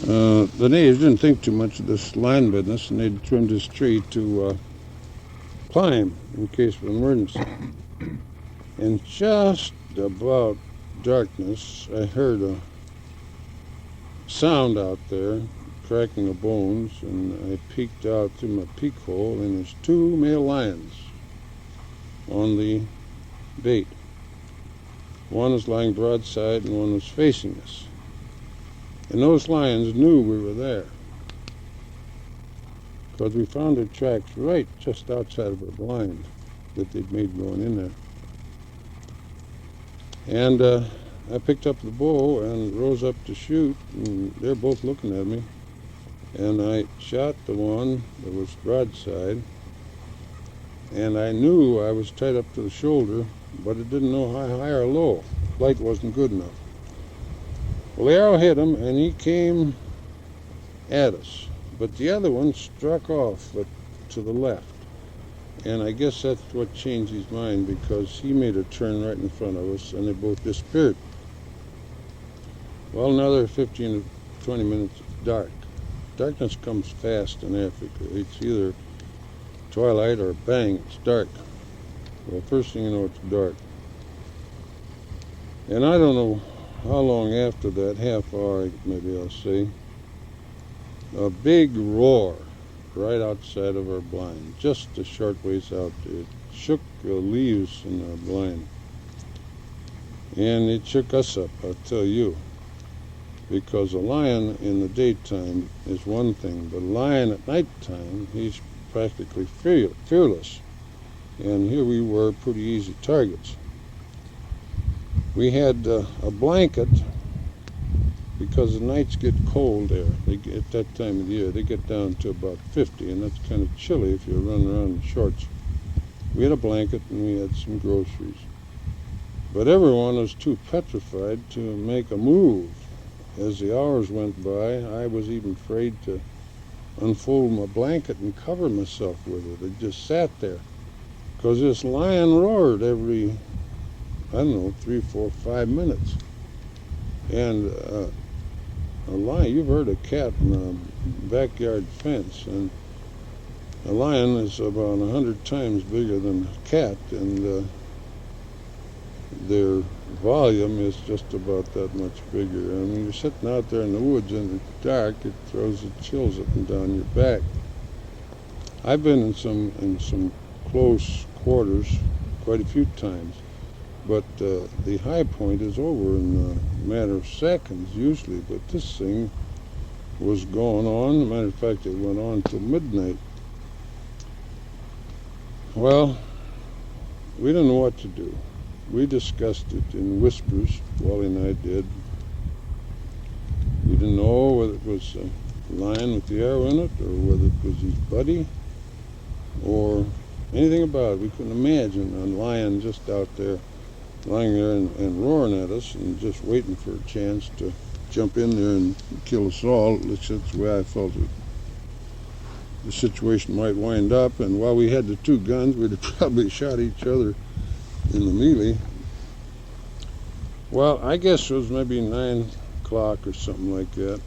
The natives didn't think too much of this line business, and they trimmed this tree to climb in case of emergency. And just about darkness, I heard a sound out there, cracking of bones, and I peeked out through my peek hole, and there's two male lions on the bait. One was lying broadside and one was facing us. And those lions knew we were there, because we found their tracks right just outside of our blind that they'd made going in there. And I picked up the bow and rose up to shoot, and they're both looking at me. And I shot the one that was broadside, and I knew I was tied up to the shoulder, but it didn't know how high or low. Light wasn't good enough. Well, the arrow hit him, and he came at us. But the other one struck off to the left. And I guess that's what changed his mind, because he made a turn right in front of us, and they both disappeared. Well, another 15 to 20 minutes, dark. Darkness comes fast in Africa. It's either twilight or bang, it's dark. Well, first thing you know, it's dark. And I don't know how long after that, half hour maybe I'll say, a big roar right outside of our blind, just a short ways out there. It shook the leaves in our blind. And it shook us up, I'll tell you. Because a lion in the daytime is one thing, but a lion at nighttime, he's practically fearless. And here we were, pretty easy targets. We had a blanket, because the nights get cold there. At that time of the year, they get down to about 50, and that's kind of chilly if you run around in shorts. We had a blanket and we had some groceries. But everyone was too petrified to make a move. As the hours went by, I was even afraid to unfold my blanket and cover myself with it. It just sat there, because this lion roared every, I don't know, 3, 4, 5 minutes. And a lion, you've heard a cat in a backyard fence, and a lion is about 100 times bigger than a cat, and their volume is just about that much bigger. And when you're sitting out there in the woods and it's dark, it throws the chills up and down your back. I've been in some close quarters quite a few times, but the high point is over in a matter of seconds usually. But this thing was going on. As a matter of fact, it went on till midnight. Well, we didn't know what to do. We discussed it in whispers, Wally and I did. We didn't know whether it was a lion with the arrow in it, or whether it was his buddy, or anything about it. We couldn't imagine a lion just out there, lying there and roaring at us, and just waiting for a chance to jump in there and kill us all. That's the way I felt it. The situation might wind up, and while we had the two guns, we'd have probably shot each other in the melee. Well, I guess it was maybe 9 o'clock or something like that.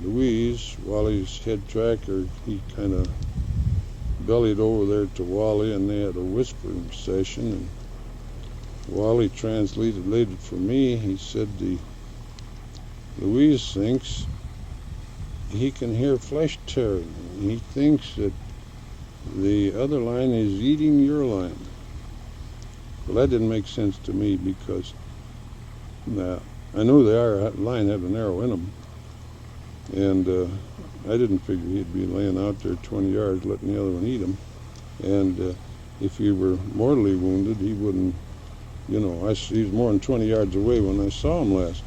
Louise, Wally's head tracker, he kind of bellied over there to Wally, and they had a whispering session, and Wally translated for me. He said Louise thinks he can hear flesh tearing. He thinks that the other lion is eating your lion. Well, that didn't make sense to me, because I knew the lion had an arrow in him, and I didn't figure he'd be laying out there 20 yards letting the other one eat him. And if he were mortally wounded, he wouldn't, he was more than 20 yards away when I saw him last.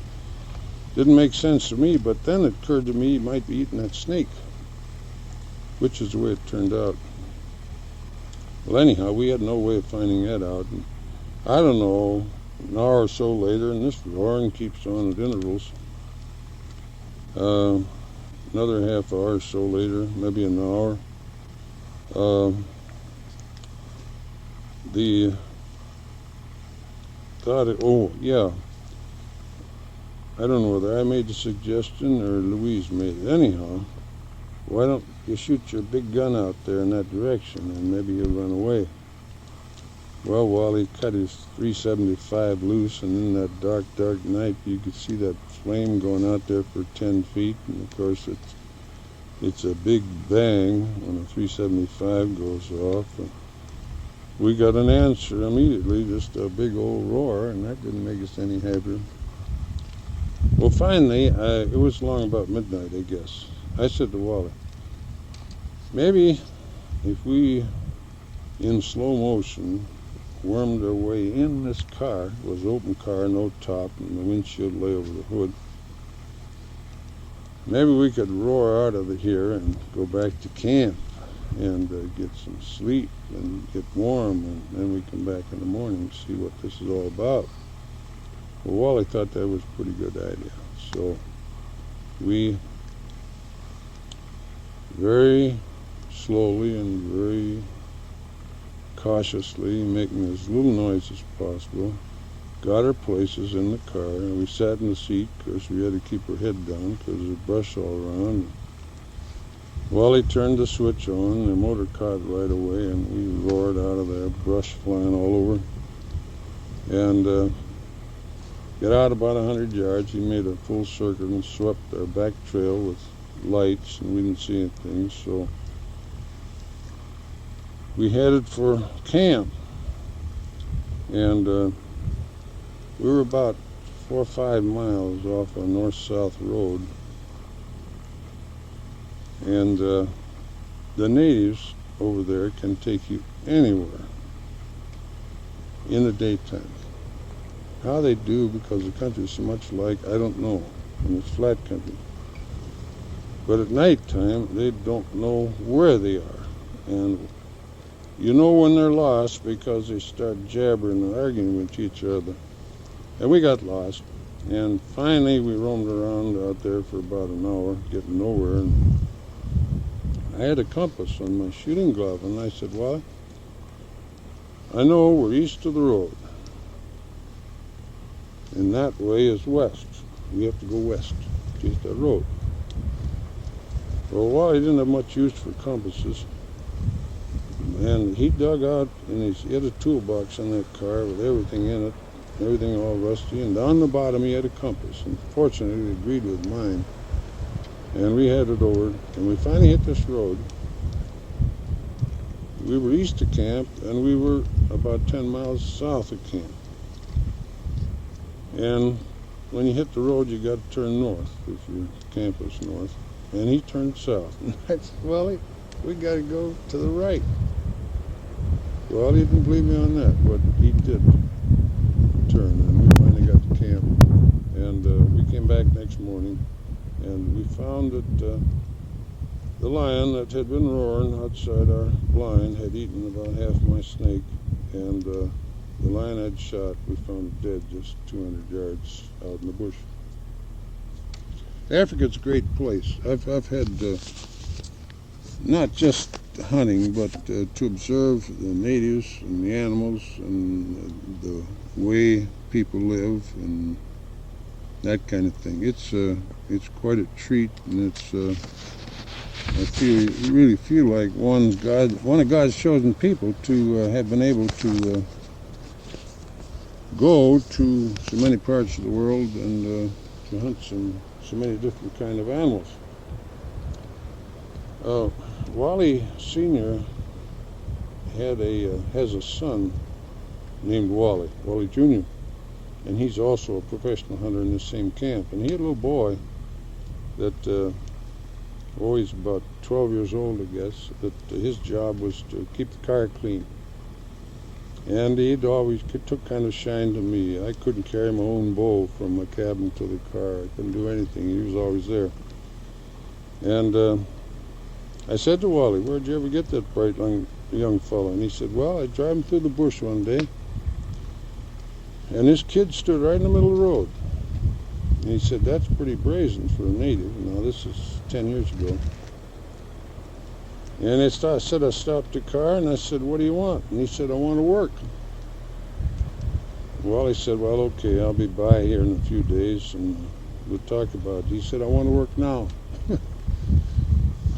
Didn't make sense to me, but then it occurred to me he might be eating that snake, which is the way it turned out. Well, anyhow, we had no way of finding that out. And I don't know, an hour or so later, and this roaring keeps on at intervals. Another half hour or so later, maybe an hour, I don't know whether I made the suggestion or Louise made it. Anyhow, why don't you shoot your big gun out there in that direction and maybe he'll run away. Well, Wally cut his .375 loose, and in that dark, dark night, you could see that flame going out there for 10 feet. And of course, it's a big bang when a .375 goes off. And we got an answer immediately, just a big old roar, and that didn't make us any happier. Well, finally, it was along about midnight, I guess. I said to Wally, maybe if we, in slow motion, wormed our way in this car. It was an open car, no top, and the windshield lay over the hood. Maybe we could roar out of here and go back to camp and get some sleep and get warm, and then we come back in the morning and see what this is all about. Well, Wally thought that was a pretty good idea. So we very slowly and very cautiously, making as little noise as possible, got our places in the car, and we sat in the seat because we had to keep our head down because there's brush all around. Wally turned the switch on, the motor caught right away, and we roared out of there, brush flying all over. And got out about 100 yards. He made a full circle and swept our back trail with lights, and we didn't see anything, so we headed for camp. And we were about 4 or 5 miles off a north-south road, and the natives over there can take you anywhere in the daytime. How they do, because the country is so much alike, I don't know, and it's flat country. But at nighttime, they don't know where they are, and you know when they're lost because they start jabbering and arguing with each other. And we got lost, and finally we roamed around out there for about an hour, getting nowhere, and I had a compass on my shooting glove, and I said, well, I know we're east of the road, and that way is west. We have to go west to hit that road. Well, Wally didn't have much use for compasses, and he dug out, and he had a toolbox in that car with everything in it, everything all rusty, and down the bottom he had a compass, and fortunately it agreed with mine, and we headed over, and we finally hit this road. We were east of camp, and we were about 10 miles south of camp. And when you hit the road, you got to turn north if your camp is north. And he turned south. And I said, well, we got to go to the right. Well, he didn't believe me on that, but he did turn, and we finally got to camp. And we came back next morning, and we found that the lion that had been roaring outside our blind had eaten about half my snake, and the lion I'd shot, we found it dead just 200 yards out in the bush. Africa's a great place. I've had not just hunting, but to observe the natives and the animals and the way people live and that kind of thing. It's quite a treat, and I really feel like one of God's chosen people to have been able to go to so many parts of the world and to hunt so many different kind of animals. Wally Sr. has a son named Wally Jr., and he's also a professional hunter in the same camp. And he had a little boy that, he's about 12 years old, I guess, that his job was to keep the car clean. And he'd always took kind of shine to me. I couldn't carry my own bow from my cabin to the car. I couldn't do anything. He was always there. And I said to Wally, where'd you ever get that bright young fellow? And he said, well, I drove him through the bush one day, and this kid stood right in the middle of the road. And he said, that's pretty brazen for a native. Now, this is 10 years ago. And I said, I stopped the car, and I said, what do you want? And he said, I want to work. Well, he said, well, okay, I'll be by here in a few days, and would talk about. He said, I want to work now.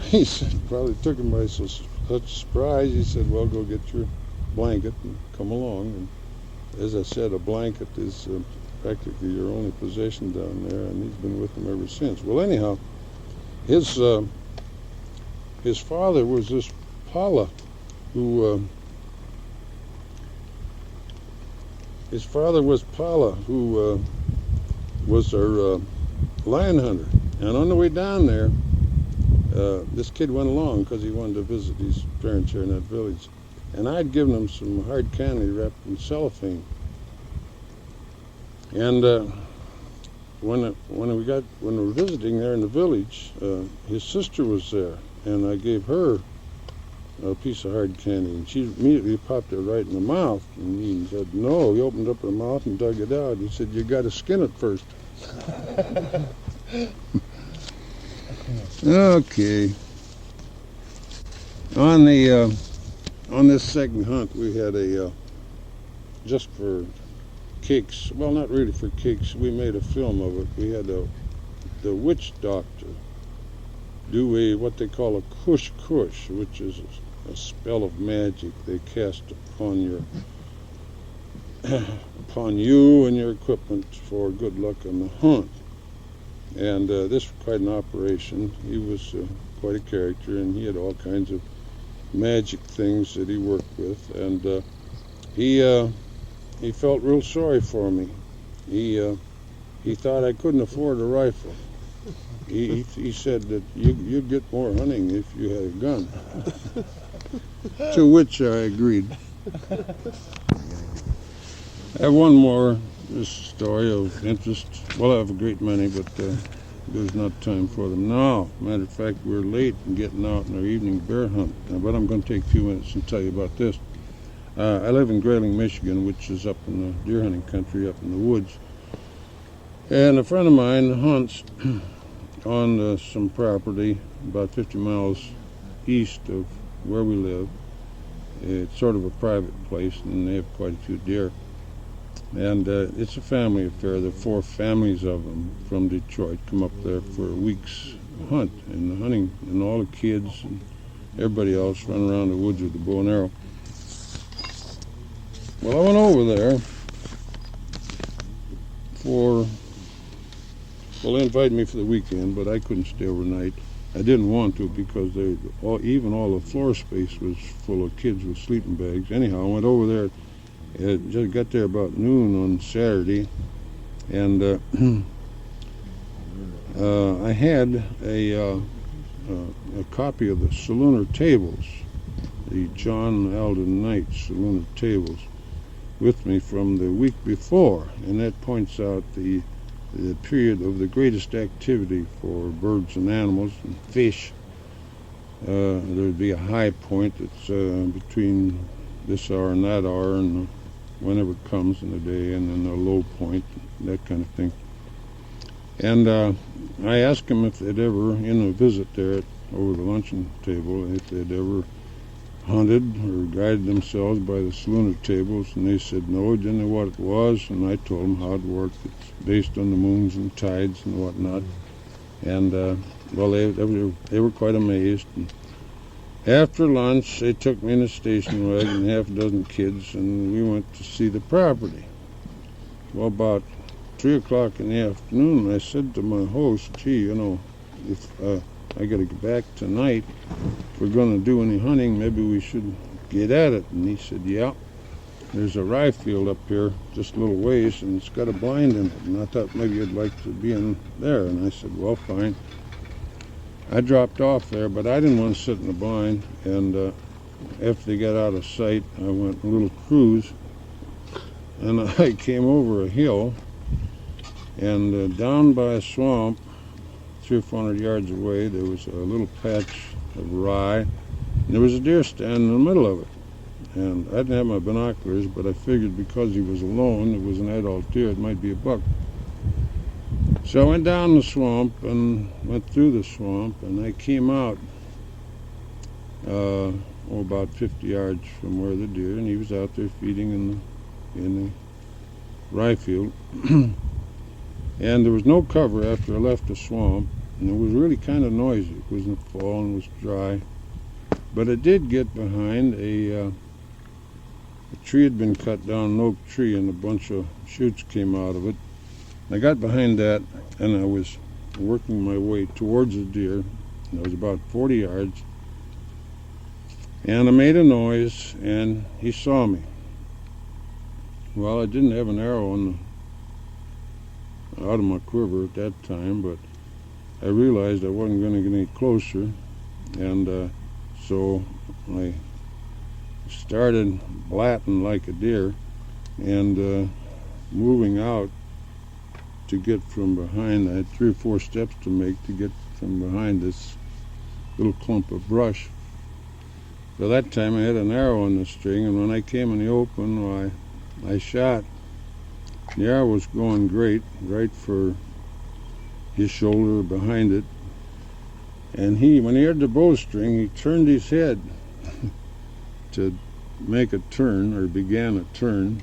He said, probably took him by such surprise. He said, well, go get your blanket and come along. And as I said, a blanket is practically your only possession down there, and he's been with them ever since. Well, anyhow, his father was this Pala, who his father was Pala, who was our lion hunter. And on the way down there, this kid went along because he wanted to visit his parents here in that village. And I'd given him some hard candy wrapped in cellophane. And when we were visiting there in the village, his sister was there, and I gave her a piece of hard candy, and she immediately popped it right in the mouth. And he said, no. He opened up her mouth and dug it out. He said, you got to skin it first. Okay. On this second hunt, we had a just for kicks. Well, not really for kicks. We made a film of it. We had the witch doctor do what they call a kush, which is a spell of magic they cast upon you and your equipment for good luck on the hunt. And this was quite an operation. He was quite a character, and he had all kinds of magic things that he worked with. And he felt real sorry for me. He thought I couldn't afford a rifle. He said that you'd get more hunting if you had a gun. To which I agreed. I have one more story of interest. Well, I have a great many, but there's not time for them now. Matter of fact, we're late in getting out in our evening bear hunt. But I'm going to take a few minutes and tell you about this. I live in Grayling, Michigan, which is up in the deer hunting country, up in the woods. And a friend of mine hunts on some property about 50 miles east of where we live. It's sort of a private place, and they have quite a few deer. And it's a family affair. There are 4 families of them from Detroit come up there for a week's hunt. And the hunting, and all the kids and everybody else run around the woods with the bow and arrow. Well, I went over there they invited me for the weekend, but I couldn't stay overnight. I didn't want to because even all the floor space was full of kids with sleeping bags. Anyhow, I went over there. Just got there about noon on Saturday, and I had a copy of the Salooner Tables, the John Alden Knight Salooner Tables, with me from the week before, and that points out the period of the greatest activity for birds and animals and fish. There'd be a high point that's between this hour and that hour, and whenever it comes in the day, and then a low point, that kind of thing. And I asked them if they'd ever, in a visit there over the luncheon table, if they'd ever hunted or guided themselves by the Salooner Tables, and they said no, didn't know what it was, and I told them how it worked. It's based on the moons and tides and whatnot. And well, they were quite amazed. And after lunch, they took me in a station wagon, half a dozen kids, and we went to see the property. Well, about 3 o'clock in the afternoon, I said to my host, gee, if I got to get back tonight, if we're going to do any hunting, maybe we should get at it. And he said, yeah, there's a rye field up here just a little ways, and it's got a blind in it. And I thought maybe you'd like to be in there. And I said, well, fine. I dropped off there, but I didn't want to sit in the blind. And after they got out of sight, I went on a little cruise, and I came over a hill, and down by a swamp, 300 or 400 yards away, there was a little patch of rye, and there was a deer stand in the middle of it. And I didn't have my binoculars, but I figured because he was alone, it was an adult deer, it might be a buck. So I went down the swamp and went through the swamp, and I came out about 50 yards from where the deer, and he was out there feeding in the rye field. And there was no cover after I left the swamp, and it was really kind of noisy. It was in the fall and it was dry. But I did get behind a tree had been cut down, an oak tree, and a bunch of shoots came out of it. I got behind that, and I was working my way towards the deer. It was about 40 yards. And I made a noise, and he saw me. Well, I didn't have an arrow out of my quiver at that time, but I realized I wasn't going to get any closer, and so I started blatting like a deer and moving out to get from behind. I had 3 or 4 steps to make to get from behind this little clump of brush. So that time I had an arrow on the string, and when I came in the open, I shot. The arrow was going great, right for his shoulder behind it. And when he heard the bowstring, he turned his head to make a turn, or began a turn.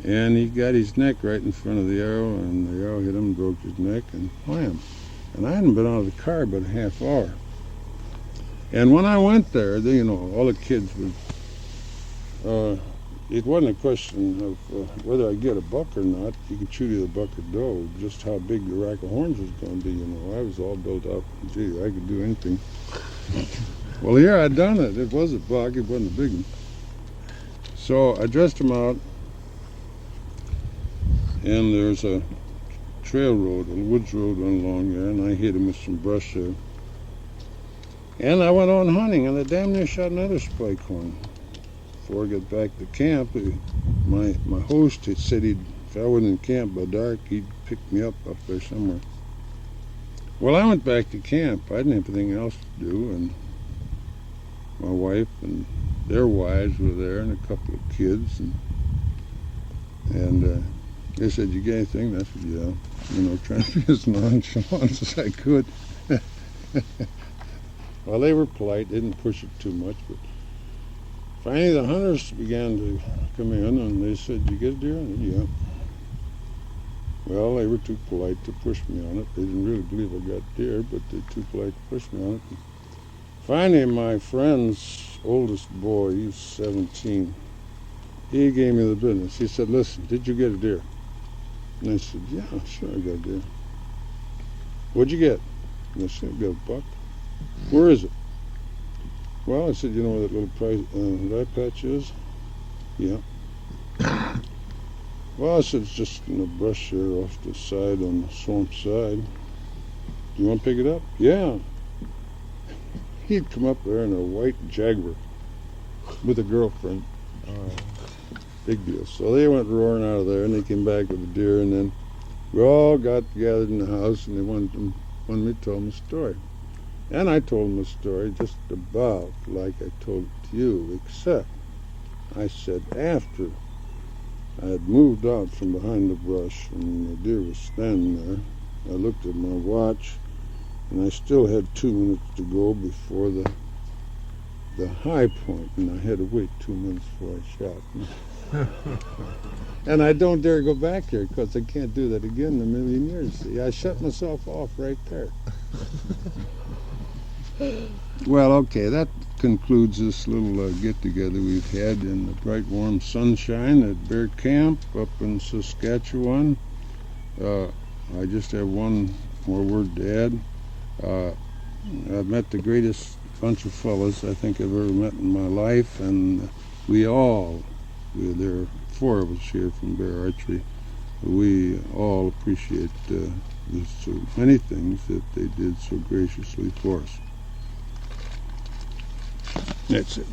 And he got his neck right in front of the arrow, and the arrow hit him, broke his neck, and wham. And I hadn't been out of the car but a half hour. And when I went there, all the kids would, it wasn't a question of whether I get a buck or not. You could shoot either buck or doe, just how big the rack of horns was going to be, I was all built up. Gee, I could do anything. Well, here I'd done it. It was a buck. It wasn't a big one. So I dressed him out, and there's a trail road, a woods road went along there, and I hit him with some brush there. And I went on hunting, and I damn near shot another spike horn. Before I got back to camp, my host had said if I wasn't in camp by dark, he'd pick me up there somewhere. Well, I went back to camp. I didn't have anything else to do, and my wife and their wives were there, and a couple of kids, and they said, "You got anything?" I said, "Yeah." Trying to be as nonchalant as I could. Well, they were polite. They didn't push it too much, but finally the hunters began to come in, and they said, "You get a deer?" I said, "Yeah." Well, they were too polite to push me on it. They didn't really believe I got deer, but they were too polite to push me on it. Finally, my friend's oldest boy, he's 17, he gave me the business. He said, "Listen, did you get a deer?" And I said, "Yeah, sure, I got a deer." "What'd you get?" And I said, "I got a buck." "Where is it?" "Well," I said, "You know where that little rye patch is?" "Yeah." "Well," I said, "it's just in the brush here off the side on the swamp side. Do you want to pick it up?" "Yeah." He'd come up there in a white Jaguar with a girlfriend. Big deal. So they went roaring out of there, and they came back with a deer, and then we all got gathered in the house, and they wanted me to tell them a story. And I told them a story just about like I told it to you, except I said after I had moved out from behind the brush and the deer was standing there, I looked at my watch, and I still had 2 minutes to go before the high point, and I had to wait 2 minutes before I shot. And I don't dare go back here because I can't do that again in a million years. See, I shut myself off right there. Well, okay, that concludes this little get-together we've had in the bright, warm sunshine at Bear Camp up in Saskatchewan. I just have one more word to add. I've met the greatest bunch of fellas I think I've ever met in my life, and there are 4 of us here from Bear Archery. We all appreciate so many things that they did so graciously for us. That's it.